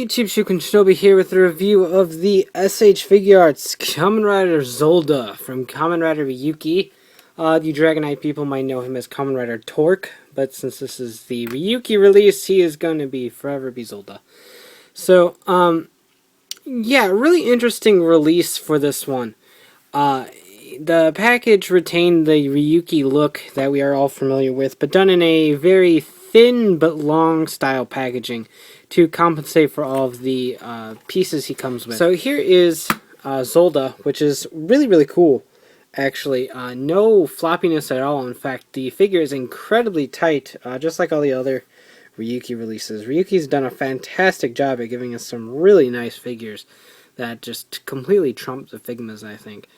YouTube, Shuken Shinobi here with a review of the S.H.Figuarts Kamen Rider Zolda from Kamen Rider Ryuki. You Dragonite people might know him as Kamen Rider Torque, but since this is the Ryuki release, he is going to forever be Zolda. So, yeah, really interesting release for this one. The package retained the Ryuki look that we are all familiar with, but done in a very thin but long style packaging to compensate for all of the pieces he comes with. So here is Zolda, which is really cool, actually. No floppiness at all. In fact, the figure is incredibly tight, just like all the other Ryuki releases. Ryuki's done a fantastic job at giving us some really nice figures that just completely trump the Figmas, I think.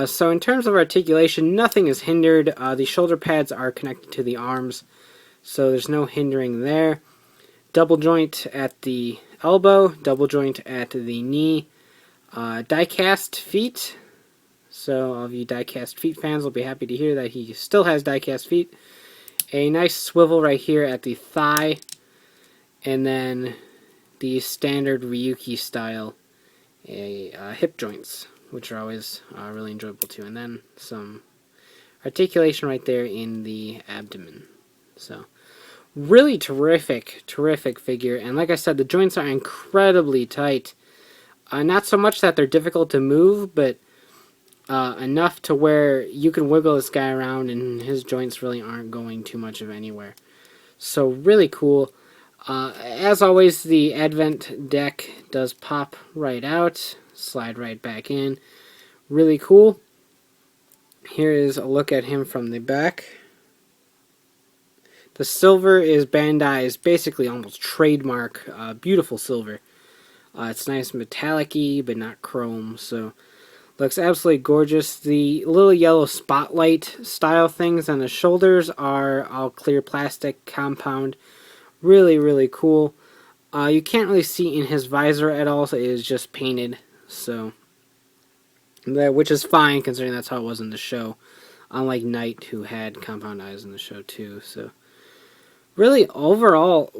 So in terms of articulation, nothing is hindered. The shoulder pads are connected to the arms, so there's no hindering there. Double joint at the elbow, double joint at the knee. Die-cast feet. So all of you die-cast feet fans will be happy to hear that he still has die-cast feet. A nice swivel right here at the thigh. And then the standard Ryuki style hip joints, which are always really enjoyable too. And then some articulation right there in the abdomen. So really terrific figure. And like I said, the joints are incredibly tight. Not so much that they're difficult to move, but enough to where you can wiggle this guy around and his joints really aren't going too much of anywhere. So really cool. As always, the Advent deck does pop right out, slide right back in. Really cool. Here is a look at him from the back. The silver is Bandai's basically almost trademark, beautiful silver. It's nice metallic-y, but not chrome, so looks absolutely gorgeous. The little yellow spotlight style things on the shoulders are all clear plastic compound. Really cool. You can't really see in his visor at all, so it is just painted, so which is fine considering that's how it was in the show. Unlike Knight, who had compound eyes in the show too, so really, overall,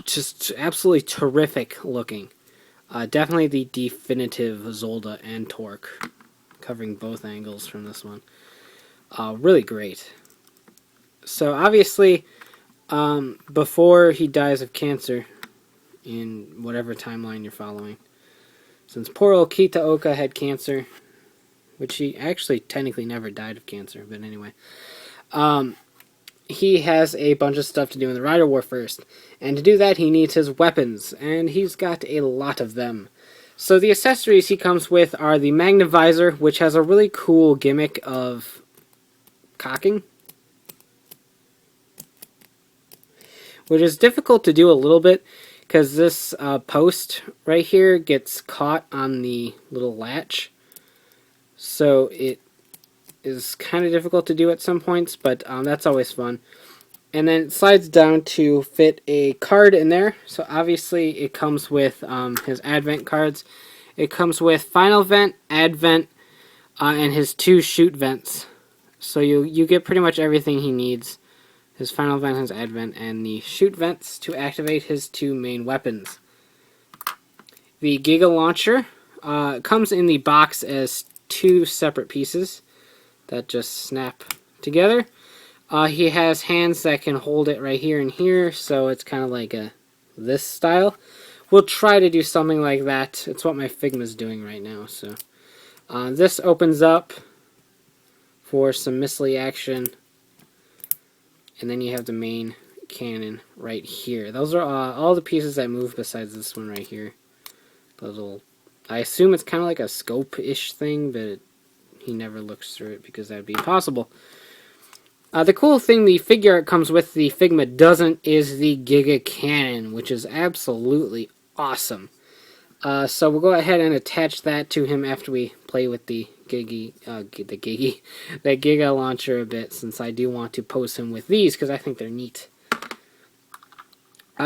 just absolutely terrific looking. Definitely the definitive Zolda and Torque, covering both angles from this one. Really great. So obviously, before he dies of cancer, in whatever timeline you're following, since poor old Kitaoka had cancer, which he actually technically never died of cancer, but anyway, he has a bunch of stuff to do in the Rider War first. And to do that, he needs his weapons. And he's got a lot of them. So the accessories he comes with are the Magnavisor, which has a really cool gimmick of cocking, which is difficult to do a little bit, because this post right here gets caught on the little latch. So it is kind of difficult to do at some points, but that's always fun. And then it slides down to fit a card in there. So obviously it comes with his Advent cards. It comes with Final Vent, Advent, and his 2 shoot vents. So you get pretty much everything he needs. His Final Vent, his Advent, and the shoot vents to activate his 2 main weapons. The Giga Launcher comes in the box as 2 separate pieces that just snap together. He has hands that can hold it right here and here, so it's kind of like this style. We'll try to do something like that. It's what my Figma's doing right now. So this opens up for some missile action, and then you have the main cannon right here. Those are all the pieces that move besides this one right here. Those little, I assume it's kind of like a scope-ish thing, but he never looks through it because that would be impossible. The cool thing the figure art comes with, the Figma doesn't, is the Giga Cannon, which is absolutely awesome. So we'll go ahead and attach that to him after we play with the Giga Launcher a bit, since I do want to pose him with these because I think they're neat.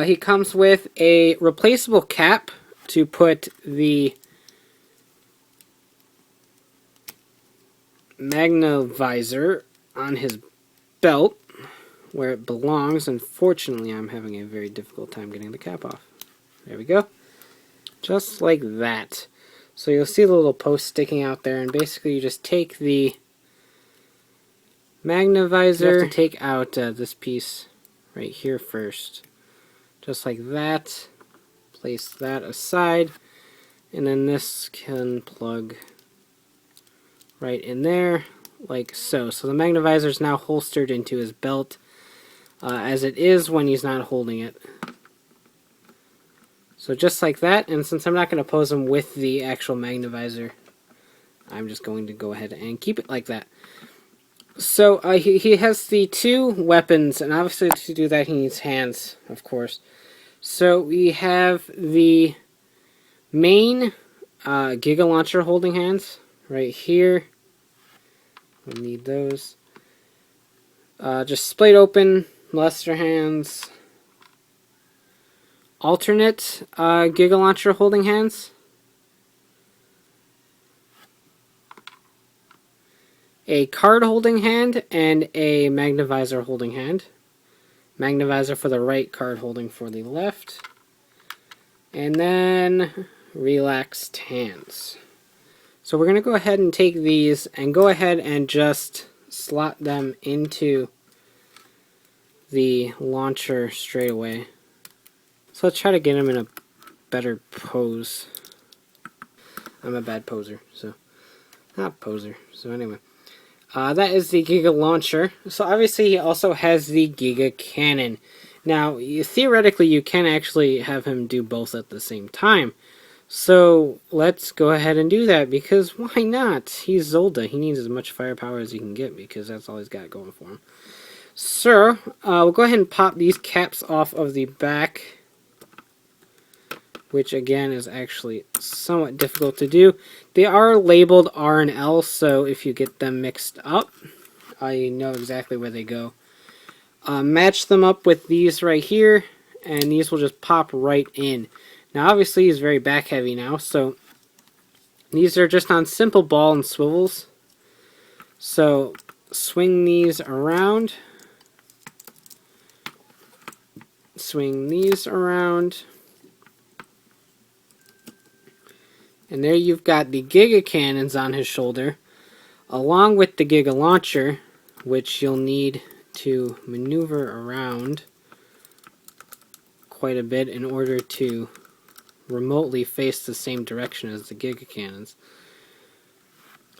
He comes with a replaceable cap to put the Magnavisor on his belt where it belongs. Unfortunately, I'm having a very difficult time getting the cap off. There we go. Just like that. So you'll see the little post sticking out there, and basically you just take the Magnavisor. You have to take out this piece right here first. Just like that. Place that aside, and then this can plug right in there, like so. So the Magnavisor is now holstered into his belt, as it is when he's not holding it. So just like that, and since I'm not going to pose him with the actual Magnavisor, I'm just going to go ahead and keep it like that. So he has the two weapons, and obviously to do that he needs hands, of course. So we have the main Giga Launcher holding hands right here. We need those. Just splayed open Luster hands. Alternate Giga Launcher holding hands. A card holding hand and a Magnavisor holding hand. Magnavisor for the right, card holding for the left. And then relaxed hands. So we're going to go ahead and take these and go ahead and just slot them into the launcher straight away. So let's try to get them in a better pose. I'm a bad poser, so not poser. So anyway, that is the Giga Launcher. So obviously he also has the Giga Cannon. Now, theoretically, you can actually have him do both at the same time. So let's go ahead and do that, because why not? He's Zolda. He needs as much firepower as he can get, because that's all he's got going for him. So, we'll go ahead and pop these caps off of the back, which again is actually somewhat difficult to do. They are labeled R and L, so if you get them mixed up, you know exactly where they go. Match them up with these right here, and these will just pop right in. Now obviously he's very back heavy now, so these are just on simple ball and swivels. So swing these around. Swing these around. And there you've got the Giga Cannons on his shoulder, along with the Giga Launcher, which you'll need to maneuver around quite a bit in order to remotely face the same direction as the Giga Cannons.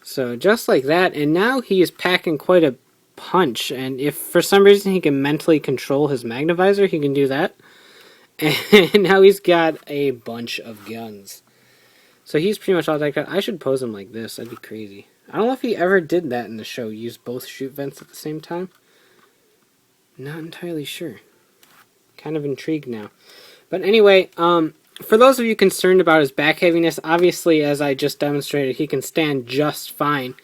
So just like that, and now he is packing quite a punch, and if for some reason he can mentally control his Magnavisor, he can do that. And now he's got a bunch of guns. So he's pretty much all decked out. I should pose him like this. That'd be crazy. I don't know if he ever did that in the show. Use both shoot vents at the same time. Not entirely sure. Kind of intrigued now. But anyway, for those of you concerned about his back heaviness, obviously, as I just demonstrated, he can stand just fine.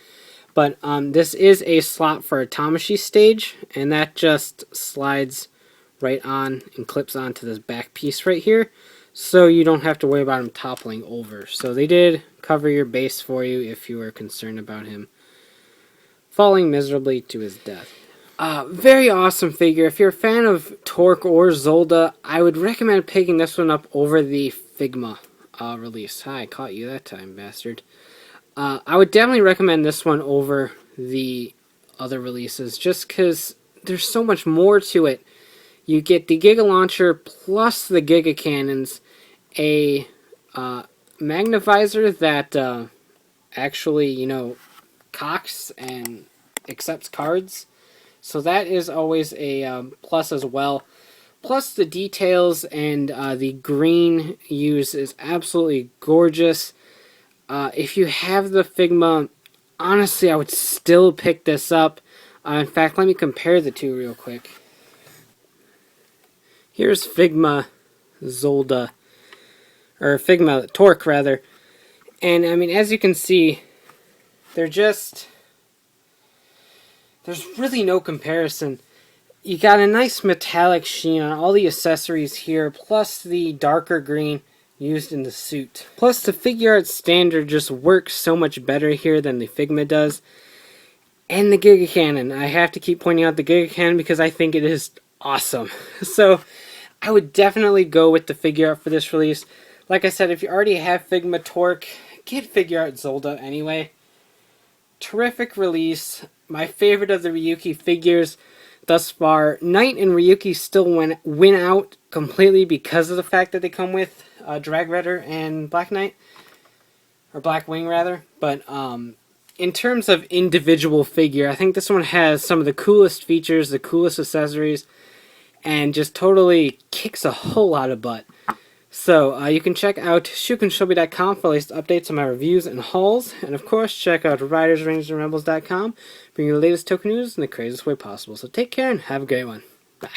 But this is a slot for a Tamashii Stage, and that just slides right on and clips onto this back piece right here. So you don't have to worry about him toppling over. So they did cover your base for you if you were concerned about him falling miserably to his death. Very awesome figure. If you're a fan of Torque or Zolda, I would recommend picking this one up over the Figma release. Hi, I caught you that time, bastard. I would definitely recommend this one over the other releases, just because there's so much more to it. You get the Giga Launcher plus the Giga Cannons, a Magnavisor that actually, you know, cocks and accepts cards. So that is always a plus as well. Plus the details and the green use is absolutely gorgeous. If you have the Figma, honestly, I would still pick this up. In fact, let me compare the two real quick. Here's Figma Zolda, or Figma Torque rather, and I mean, as you can see, there's really no comparison. You got a nice metallic sheen on all the accessories here, plus the darker green used in the suit. Plus the Figuart standard just works so much better here than the Figma does. And the Giga Cannon. I have to keep pointing out the Giga Cannon because I think it is awesome. So I would definitely go with the Figuart for this release. Like I said, if you already have Figma Torque, get Figuart Zolda anyway. Terrific release. My favorite of the Ryuki figures thus far. Knight and Ryuki still win out completely because of the fact that they come with Drag Rider and Black Knight. Or Black Wing, rather. But in terms of individual figure, I think this one has some of the coolest features, the coolest accessories, and just totally kicks a whole lot of butt. So, you can check out shukinshobi.com for latest updates on my reviews and hauls. And of course, check out ridersrangersandrebels.com, bringing you the latest token news in the craziest way possible. So take care and have a great one. Bye.